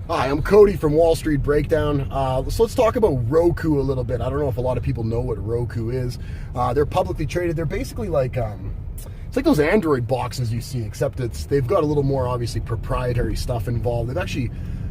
Hi, I'm Cody from Wall Street Breakdown. So let's talk about Roku a little bit. I don't know if a lot of people know what Roku is. They're publicly traded. They're basically like it's like those Android boxes you see, except they've got a little more obviously proprietary stuff involved.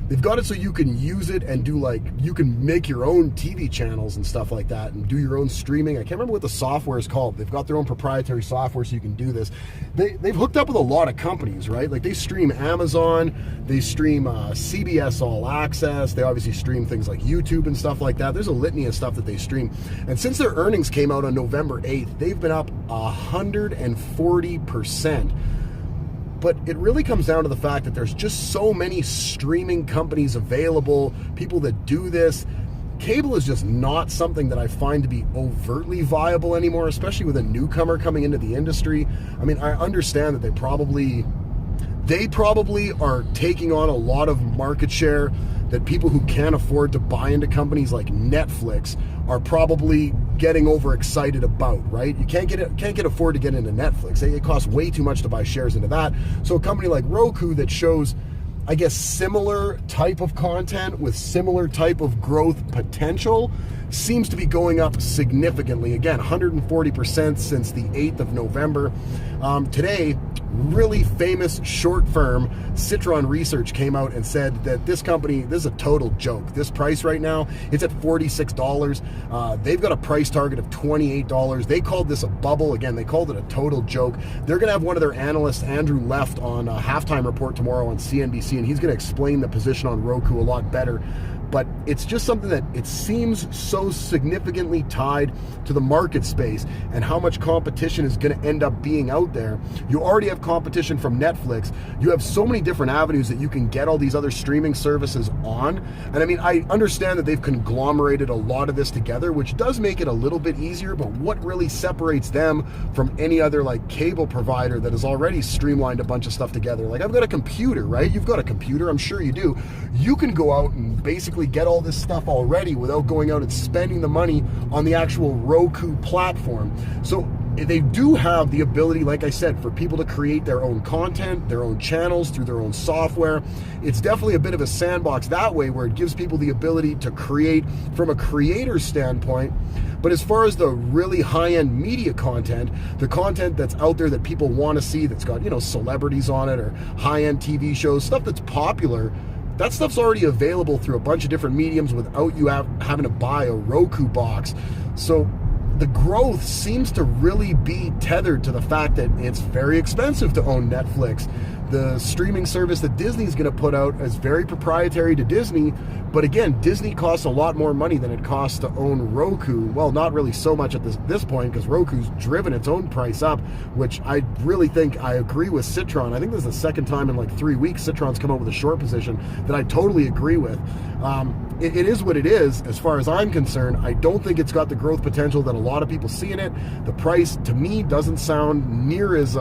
They've got it so you can use it and you can make your own TV channels and stuff like that and do your own streaming. I can't remember what the software is called. They've got their own proprietary software so you can do this. They've hooked up with a lot of companies, right? Like they stream Amazon, they stream CBS All Access, they obviously stream things like YouTube and stuff like that. There's a litany of stuff that they stream. And since their earnings came out on November 8th, they've been up 140%. But it really comes down to the fact that there's just so many streaming companies available, people that do this. Cable is just not something that I find to be overtly viable anymore, especially with a newcomer coming into the industry. I mean, I understand that they probably are taking on a lot of market share that people who can't afford to buy into companies like Netflix are probably getting overexcited about, right? You can't afford to get into Netflix. It costs way too much to buy shares into that. So a company like Roku that shows, I guess, similar type of content with similar type of growth potential seems to be going up significantly. Again, 140% since the 8th of November. Today, really famous short firm Citron Research came out and said that this company, this is a total joke. This price right now, it's at $46. They've got a price target of $28. They called this a bubble. Again, they called it a total joke. They're going to have one of their analysts, Andrew Left, on a halftime report tomorrow on CNBC, and he's going to explain the position on Roku a lot better. But it's just something that it seems so significantly tied to the market space and how much competition is going to end up being out there. You already have competition from Netflix. You have so many different avenues that you can get all these other streaming services on. And I mean, I understand that they've conglomerated a lot of this together, which does make it a little bit easier, but what really separates them from any other like cable provider that has already streamlined a bunch of stuff together? Like I've got a computer, right? You've got a computer, I'm sure you do. You can go out and basically get all this stuff already without going out and spending the money on the actual Roku platform. So they do have the ability, like I said, for people to create their own content, their own channels through their own software. It's definitely a bit of a sandbox that way, where it gives people the ability to create from a creator standpoint. But as far as the really high-end media content, the content that's out there that people want to see, that's got, celebrities on it or high-end TV shows, stuff that's popular, that stuff's already available through a bunch of different mediums without you having to buy a Roku box. So the growth seems to really be tethered to the fact that it's very expensive to own Netflix. The streaming service that Disney's going to put out is very proprietary to Disney, but again, Disney costs a lot more money than it costs to own Roku. Well, not really so much at this point, because Roku's driven its own price up, which I really think I agree with Citron. I think this is the second time in like 3 weeks Citron's come up with a short position that I totally agree with. It is what it is as far as I'm concerned. I don't think it's got the growth potential that a lot of people see in it. The price, to me, doesn't sound near as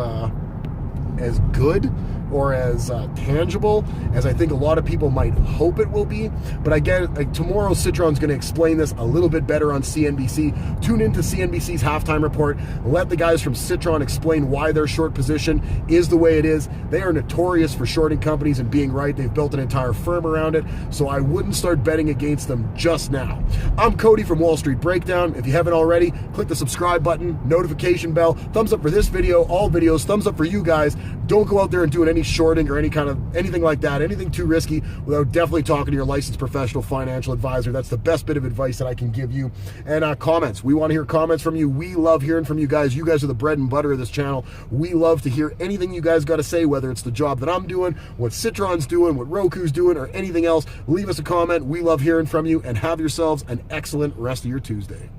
good or as tangible as I think a lot of people might hope it will be. But again, tomorrow Citron's going to explain this a little bit better on CNBC. Tune into CNBC's halftime report. Let the guys from Citron explain why their short position is the way it is. They are notorious for shorting companies and being right. They've built an entire firm around it, so I wouldn't start betting against them just now. I'm Cody from Wall Street Breakdown. If you haven't already, click the subscribe button, notification bell, thumbs up for this video, all videos, thumbs up for you guys. Don't go out there and doing any shorting or anything like that, anything too risky, without definitely talking to your licensed professional financial advisor. That's the best bit of advice that I can give you. And comments. We want to hear comments from you. We love hearing from you guys. You guys are the bread and butter of this channel. We love to hear anything you guys got to say, whether it's the job that I'm doing, what Citron's doing, what Roku's doing, or anything else. Leave us a comment. We love hearing from you, and have yourselves an excellent rest of your Tuesday.